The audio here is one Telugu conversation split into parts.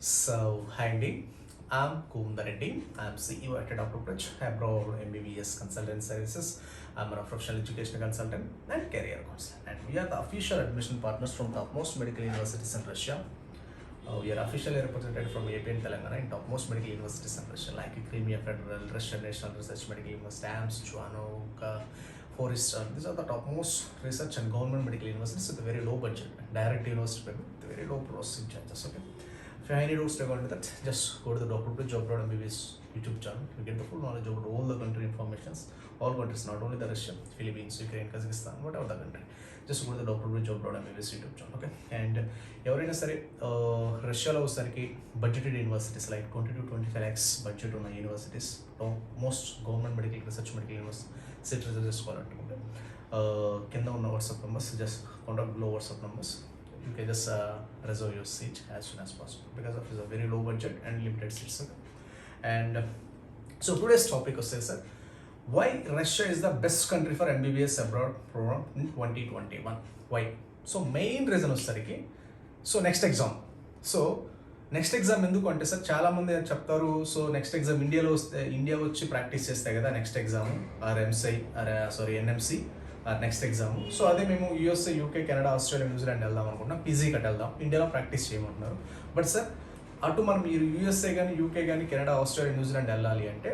So, hi Andy. I'm Kumar Reddy. I'm CEO at Dr. Bridge, Abroad MBBS Consultant Services. I'm a professional education consultant and career counselor. And we are the official admission partners from topmost medical universities in Russia. We are officially represented from AP and Telangana in topmost medical universities in Russia, like Crimea Federal, Russian National Research Medical University, AMS, Chuanok, Forest. These are the topmost research and government medical universities with a very low budget, direct university payment, with very low processing charges. Okay. If you have any doubts regarding that, just go to the Dr. Bridge Job Road MBBS YouTube channel. You get the full knowledge about all the country informations, all countries, not only the Russia, Philippines, Ukraine, Kazakhstan, whatever the country. Just go to the Dr. Bridge Job Road MBBS YouTube channel. Okay. And ఎవరైనా సరే రష్యాలో వచ్చేసరికి budgeted universities like 20 to 25 lakhs budget ఉన్న universities most government medical research medical university seat reserve చేసుకోవాలనుకుంటే కింద ఉన్న WhatsApp numbers just contact below WhatsApp numbers you can just reserve your seat as soon as possible because of it's a very low budget and limited seats. And so today's topic was sir, why Russia is the best country for MBBS abroad program in 2021. Why? So main reason was sariki so next exam ఎందుకు అంటే సార్ చాలామంది చెప్తారు సో నెక్స్ట్ ఎగ్జామ్ ఇండియా వచ్చి ప్రాక్టీస్ చేస్తాయి కదా next exam NMC next exam. So అదే మేము USA, UK, Canada, Australia, New Zealand వెళ్దాం అనుకుంటున్నాం, పీజీ కట్ వెళ్దాం, ఇండియాలో ప్రాక్టీస్ చేయమంటున్నారు. బట్ సార్ అటు మనం మీరు యూఎస్ఏ కానీ, యూకే కానీ, కెనడా, ఆస్ట్రేలియా, న్యూజిలాండ్ వెళ్ళాలి అంటే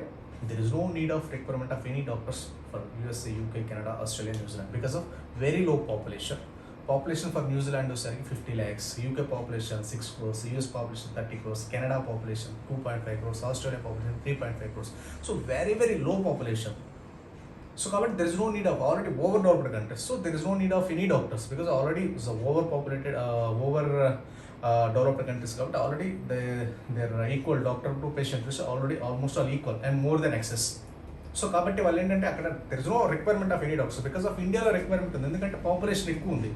there is no need of requirement of any doctors for USA, UK, Canada, Australia, New Zealand because of very low population. Population for New Zealand is 50 lakhs, UK population 6 crores, US population 30 crores, Canada population 2.5 crores, Australia population 3.5 crores. So very, very low population. So there is no need of already overdeveloped countries. So there is no need of any doctors because already it's overpopulated, developed countries. Already their equal doctor to patient is already almost all equal and more than excess. So కాబట్టి వాళ్ళు ఏంటంటే అక్కడ there is no requirement of any doctors because of ఇండియాలో రిక్వైర్మెంట్ ఉంది, ఎందుకంటే పాపులేషన్ ఎక్కువ ఉంది,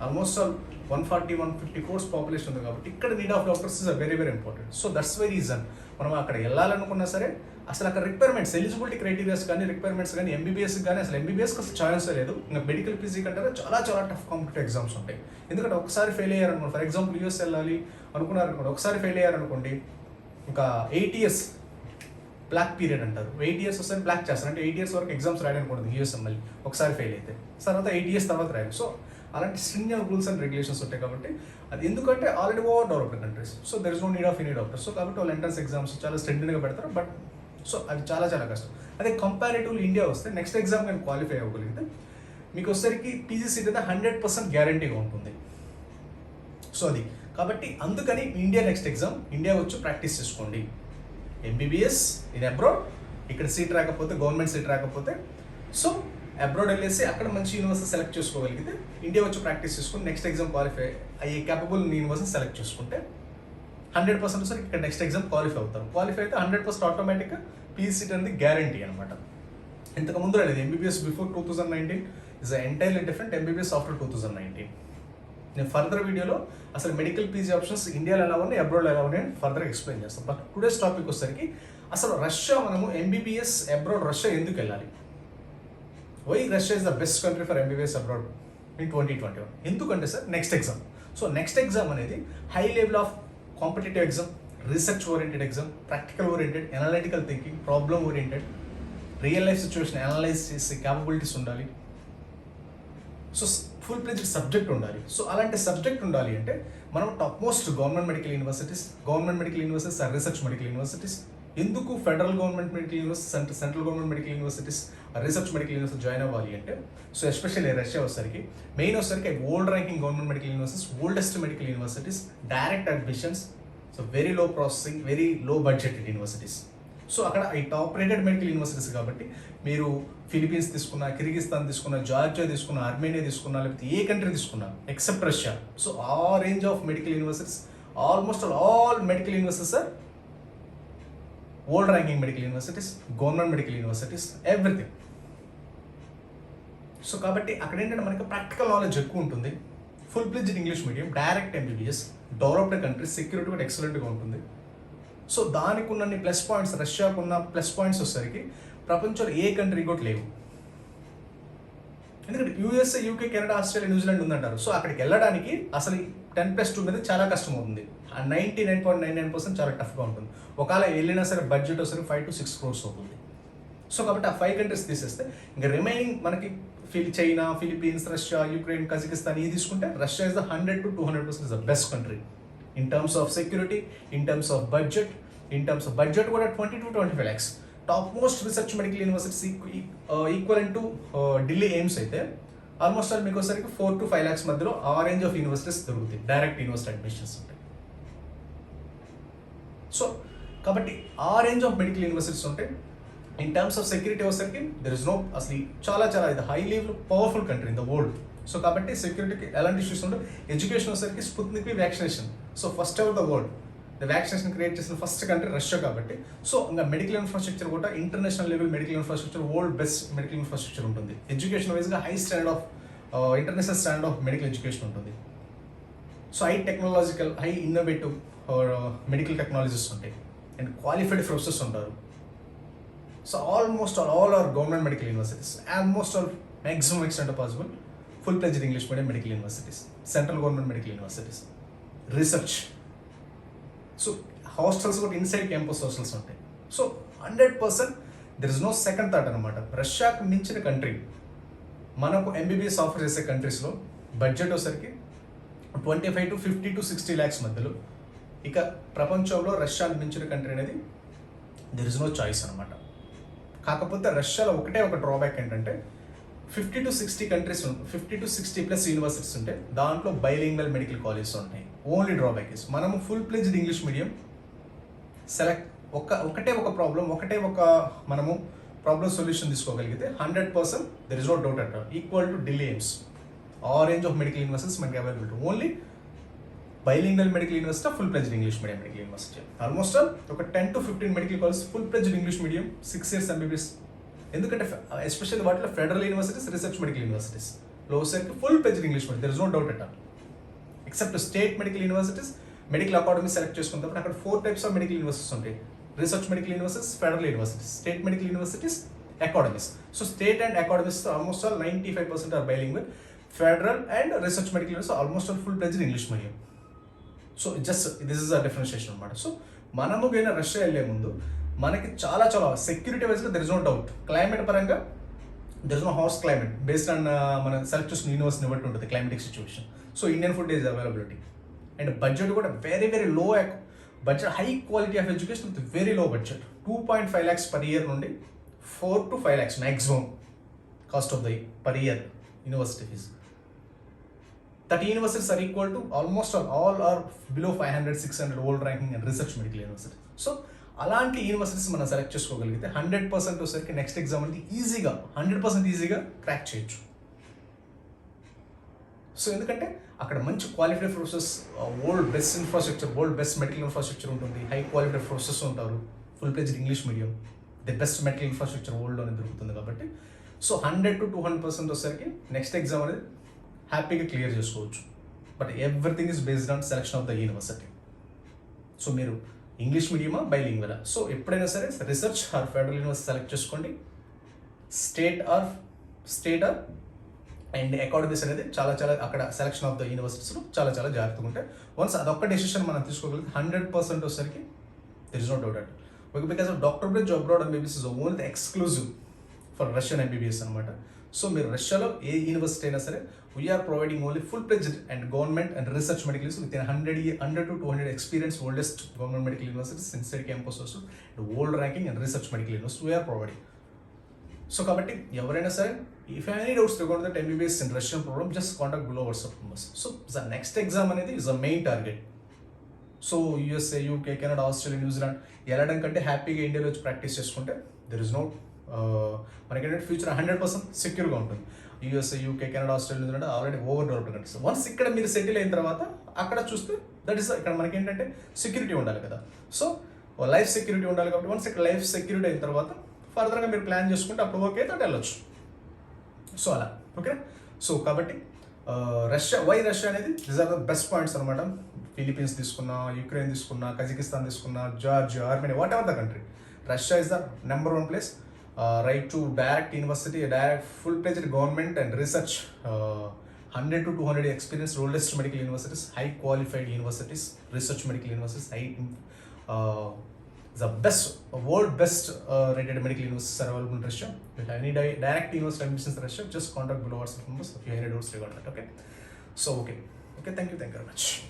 ఆల్మోస్ట్ ఆల్ 140-150 crores పాపులేషన్ ఉంది కాబట్టి ఇక్కడ need of doctors is very very important. So that's why reason మనం అక్కడ వెళ్ళాలనుకున్నా సరే అసలు అక్కడ రిక్వైర్మెంట్స్, ఎలిజిబిలిటీ క్రైటీరియాస్ కానీ, రిక్వైర్మెంట్స్ కానీ, ఎంబీబీఎస్ కానీ అసలు ఎంబీబీఎస్కి అసలు ఛాన్స్ లేదు. ఇంకా మెడికల్ పీజీ కంటే చాలా చాలా టఫ్ కాంపిటేటివ్ ఎగ్జామ్స్ ఉంటాయి. ఎందుకంటే ఒకసారి ఫెయిల్ అయ్యారనుకోండి, ఫర్ ఎగ్జాంపుల్ యూఎస్ వెళ్ళాలి అనుకున్నారనుకోండి, ఒకసారి ఫెయిల్ అయ్యారనుకోండి ఇంకా 8 years బ్లాక్ పీరియడ్ అంటారు. 8 years వస్తే బ్లాక్ చేస్తారు, అంటే 8 years వరకు ఎగ్జామ్స్ రాయడానికి యూఎస్ మళ్ళీ ఒకసారి ఫెయిల్ అయితే తర్వాత 8 years తర్వాత రాయాలి. సో అలాంటి స్ట్రింజెంట్ రూల్స్ అండ్ రెగ్యులేషన్స్ ఉంటాయి కాబట్టి అది ఎందుకంటే already over developed countries. So there is no need of any doctors. So కాబట్టి వాళ్ళు ఎంట్రన్స్ ఎగ్జామ్స్ చాలా స్ట్రిక్ట్గా పెడతారు. బట్ సో అది చాలా చాలా కష్టం. అదే కంపారిటివ్లీ ఇండియా వస్తే నెక్స్ట్ ఎగ్జామ్ కానీ క్వాలిఫై అవ్వగలిగితే మీకు వచ్చేసరికి పీజీ సీట్ అయితే 100% గ్యారంటీగా ఉంటుంది. సో అది కాబట్టి అందుకని ఇండియా నెక్స్ట్ ఎగ్జామ్ ఇండియా వచ్చి ప్రాక్టీస్ చేసుకోండి. ఎంబీబీఎస్ ఇన్ అబ్రాడ్, ఇక్కడ సీట్ రాకపోతే, గవర్నమెంట్ సీట్ రాకపోతే సో అబ్రాడ్ వెళ్ళేసి అక్కడ మంచి యూనివర్సిటీ సెలెక్ట్ చేసుకోగలిగితే ఇండియా వచ్చి ప్రాక్టీస్ చేసుకుని నెక్స్ట్ ఎగ్జామ్ క్వాలిఫై అయ్యే క్యాపబుల్ యూనివర్సిటీ సెలెక్ట్ చేసుకుంటే 100% సార్ ఇక్కడ నెక్స్ట్ ఎగ్జామ్ క్వాలిఫై అవుతారు. క్వాలిఫై అయితే 100% ఆటోమేటిక్గా పీజీ సీట్ అనేది గ్యారంటీ అనమాట. ఇంతకు ముందు రాలేదు. MBBS before 2019 is entirely different, MBBS after 2019. నేను ఫర్దర్ వీడియోలో అసలు మెడికల్ పీజీ ఆప్షన్స్ ఇండియాలో ఎలా ఉన్నాయి, అబ్రాడ్లో ఎలా ఉన్నాయి అని ఫర్దర్గా ఎక్స్ప్లెయిన్ చేస్తాం. బట్ టుడేస్ టాపిక్ వచ్చేసరికి అసలు రష్యా, మనము ఎంబీబీఎస్ అబ్రాడ్ రష్యా ఎందుకు వెళ్ళాలి, why Russia is the best country for MBBS abroad in 2021. ఎందుకంటే sir next exam. So next exam అనేది high level of competitive exam, research oriented exam, practical oriented, analytical thinking, problem oriented, real life situation analyse చేసే క్యాపబిలిటీస్ ఉండాలి. సో ఫుల్ ప్లేజ్డ్ సబ్జెక్ట్ ఉండాలి. సో అలాంటి సబ్జెక్ట్ ఉండాలి అంటే మనం top most government medical universities or research medical universities. ఎందుకు federal government medical universities, central government medical universities, research medical university join అవ్వాలి అంటే సో ఎస్పెషల్లీ రష్యా వచ్చేసరికి మెయిన్ వచ్చేసరికి old ranking government medical universities, oldest medical universities, direct admissions, so very low processing, very low budgeted universities. So అక్కడ ఈ టాప్ రేటెడ్ మెడికల్ యూనివర్సిటీస్ కాబట్టి మీరు ఫిలిపీన్స్ తీసుకున్నా, కిర్గిస్తాన్ తీసుకున్నా, జార్జియా తీసుకున్నా, ఆర్మేనియా తీసుకున్నా, లేకపోతే ఏ కంట్రీ తీసుకున్నా ఎక్సెప్ట్ రష్యా. సో ఆ range of medical universities, almost all medical universities are old ranking medical universities, government medical universities, everything. So కాబట్టి అక్కడ ఏంటంటే మనకి ప్రాక్టికల్ నాలెడ్జ్ ఎక్కువ ఉంటుంది, full pledged English medium, direct MBBS, developed countries, security కూడా ఎక్సలెంట్గా ఉంటుంది. సో దానికి ఉన్న ప్లస్ పాయింట్స్, రష్యాకు ఉన్న ప్లస్ పాయింట్స్ వచ్చేసరికి ప్రపంచంలో ఏ కంట్రీ కూడా లేవు. ఎందుకంటే USA, UK, Canada, Australia, New Zealand ఉందంటారు. సో అక్కడికి వెళ్ళడానికి అసలు 10+2 మీద చాలా కష్టం అవుతుంది. 99.99% చాలా టఫ్గా ఉంటుంది. ఒకవేళ వెళ్ళినా సరే బడ్జెట్ వచ్చేసరికి 5 to 6 crores అవుతుంది. సో కాబట్టి ఆ 5 కంట్రీస్ తీసేస్తే ఇంకా రిమైనింగ్ మనకి China, Philippines, Russia, Ukraine, Kazakhstan ఇది తీసుకుంటే Russia is the 100 to 200% is the best country in terms of security, in terms of budget కూడా 20 to 25 lakhs. Top most research medical universities equal to Delhi AIIMS అయితే ఆల్మోస్ట్ ఆల్ మీకు వచ్చేసరికి 4 to 5 lakhs మధ్యలో ఆ రేంజ్ ఆఫ్ యూనివర్సిటీస్ దొరుకుతాయి, డైరెక్ట్ యూనివర్సిటీ అడ్మిషన్స్ ఉంటాయి. సో కాబట్టి ఆ రేంజ్ ఆఫ్ మెడికల్ యూనివర్సిటీస్ ఉంటాయి. ఇన్ టర్మ్స్ ఆఫ్ సెక్యూరిటీ వచ్చేసరికి దెర్ ఇస్ నో, అసలు చాలా ఇది highly powerful country in the world. So కాబట్టి సెక్యూరిటీకి ఎలాంటి ఇష్యూస్ ఉండవు. ఎడ్యుకేషన్ వచ్చేసరికి Sputnik vaccination, so first ever the world vaccination create చేసిన ఫస్ట్ కంట్రీ రష్యా కాబట్టి. సో ఇంకా మెడికల్ ఇన్ఫ్రాస్ట్రక్చర్ కూడా international level medical infrastructure, world best medical infrastructure ఉంటుంది. ఎడ్యుకేషన్ వైజ్గా high standard of international standard of medical education ఉంటుంది. So high technological, high innovative medical technologies ఉంటాయి అండ్ క్వాలిఫైడ్ ప్రొఫెసర్స్ ఉంటారు. So almost all are government medical universities, almost all maximum extent possible full pledged English medium medical universities, central government medical universities. Research, so hostels కూడా ఇన్సైడ్ క్యాంపస్ హాస్టల్స్ ఉంటాయి. సో 100% there is no second thought అనమాట. రష్యాకు మించిన కంట్రీ మనకు ఎంబీబీఎస్ ఆఫర్ చేసే కంట్రీస్లో బడ్జెట్ వచ్చేసరికి 25 to 50 to 60 lakhs మధ్యలో. ఇక ప్రపంచంలో రష్యాను మించిన కంట్రీ అనేది దెర్ ఇస్ నో చాయిస్ అనమాట. కాకపోతే రష్యాలో ఒకటే ఒక డ్రాబ్యాక్ ఏంటంటే 50 to 60 కంట్రీస్ 50 to 60+ యూనివర్సిటీస్ ఉంటాయి, దాంట్లో బైలింగ్వల్ మెడికల్ కాలేజెస్ ఉంటాయి. ఓన్లీ డ్రాబ్యాక్ ఇస్ మనము full pledged English medium select ఒకటే ఒక ప్రాబ్లం, మనము ప్రాబ్లం సొల్యూషన్ తీసుకోగలిగితే 100% there is no doubt at all equal to Delhi AIIMS. ఆ రేంజ్ ఆఫ్ మెడికల్ యూనివర్సిటీస్ మనకి availability. Only bilingual medical university, full pledged English medium medical university. Almost ఒక 10 to 15 medical college full pledged English medium 6 years MBBS. ఎందుకంటే ఎస్పెషల్లీ వాటిలో federal universities, research medical universities లో వచ్చేసరికి full pledged English medium, there is no doubt at all. Except state medical universities, medical academy select చేసుకుంటే అక్కడ 4 types ఆఫ్ మెడికల్ యూనివర్సిటీస్ ఉంటాయి. Research medical universities, federal universities, state medical universities, academies. So state and academies almost all 95% are bilingual. Federal and research medical university almost all full pledged English medium. So just this is a differentiation అనమాట. సో మనము పోయిన రష్యా వెళ్ళే ముందు మనకి చాలా సెక్యూరిటీ వైజ్గా there is no doubt. Climate పరంగా there is no harsh climate based on మన సెలెక్ట్ చేసిన యూనివర్సిటీని బట్టి ఉంటుంది climatic situation. So Indian food is availability and budget కూడా very low budget, high quality of education with very low budget. 2.5 lakhs per year నుండి 4 to 5 lakhs maximum cost of the per year university fees. 30 universities are equal to almost all are below 500, 600 world ranking and research medical university. So అలాంటి యూనివర్సిటీస్ మనం సెలెక్ట్ చేసుకోగలిగితే 100% వచ్చేసరికి నెక్స్ట్ ఎగ్జామ్ అనేది ఈజీగా 100% ఈజీగా క్రాక్ చేయొచ్చు. సో ఎందుకంటే అక్కడ మంచి qualified professors, world best infrastructure, world best medical infrastructure ఉంటుంది, హై క్వాలిఫైడ్ ప్రొఫెసర్స్ ఉంటారు, full pledged English medium, the best medical infrastructure వరల్డ్లోనే దొరుకుతుంది కాబట్టి. సో 100 to 200% వచ్చేసరికి నెక్స్ట్ ఎగ్జామ్ అనేది హ్యాపీగా క్లియర్ చేసుకోవచ్చు. But everything is based on selection of the university. So మీరు ఇంగ్లీష్ మీడియమా, బైలింగ్వలా, సో ఎప్పుడైనా సరే research or federal university select చేసుకోండి. స్టేట్ ఆర్ అండ్ అకాడమీస్ అనేది చాలా అక్కడ సెలెక్షన్ ఆఫ్ ద యూనివర్సిటీస్లో చాలా జాగ్రత్తగా ఉంటాయి. వన్స్ అదొక్క డెసిషన్ మనం తీసుకోగలిగితే 100% వచ్చేసరికి there is no doubt at. Because of doctor bridge abroad MBBS is only exclusive for Russian MBBS అనమాట. సో మీరు రష్యాలో ఏ యూనివర్సిటీ అయినా సరే we are providing only full pledged and government and research medical with 100 to 200 experience oldest government medical universities, inside campus and world ranking and research medical university we are providing. So కాబట్టి ఎవరైనా సరే if any doubts regarding that MBBS in Russian program just contact below WhatsApp numbers. So the next exam అనేది is the main target. So USA, UK, Canada, Australia, New Zealand వెళ్ళడం కంటే హ్యాపీగా ఇండియాలో వచ్చి ప్రాక్టీస్ చేసుకుంటే దెర్ ఇస్ నో మనకేంటంటే ఫ్యూచర్ 100% సెక్యూర్గా ఉంటుంది. USA, UK, Canada, Australia, New Zealand already over developed countries. Once ఇక్కడ మీరు సెటిల్ అయిన తర్వాత అక్కడ చూస్తే దట్ ఈస్ ఇక్కడ మనకేంటంటే సెక్యూరిటీ ఉండాలి కదా. సో లైఫ్ సెక్యూరిటీ ఉండాలి కాబట్టి వన్స్ ఇక్కడ లైఫ్ సెక్యూరిటీ అయిన తర్వాత ఫర్దర్గా మీరు ప్లాన్ చేసుకుంటే అప్పుడు ఓకే తోటి వెళ్ళొచ్చు. సో అలా ఓకే. సో కాబట్టి రష్యా అనేది this are the best points అనమాట. ఫిలిపీన్స్ తీసుకున్నా, యుక్రెయిన్ తీసుకున్నా, కజకిస్తాన్ తీసుకున్నా, Georgia, Armenia, what ever the country, Russia is the number 1 place. right to direct university, a direct full-fledged government and research, 100 to 200 experienced oldest medical universities, high qualified universities, research medical universities, uh, the best, world best rated medical universities are available in Russia. If you have any direct university admissions in Russia, just contact below WhatsApp numbers if you have any doubts regarding that. Okay, so okay, thank you very much.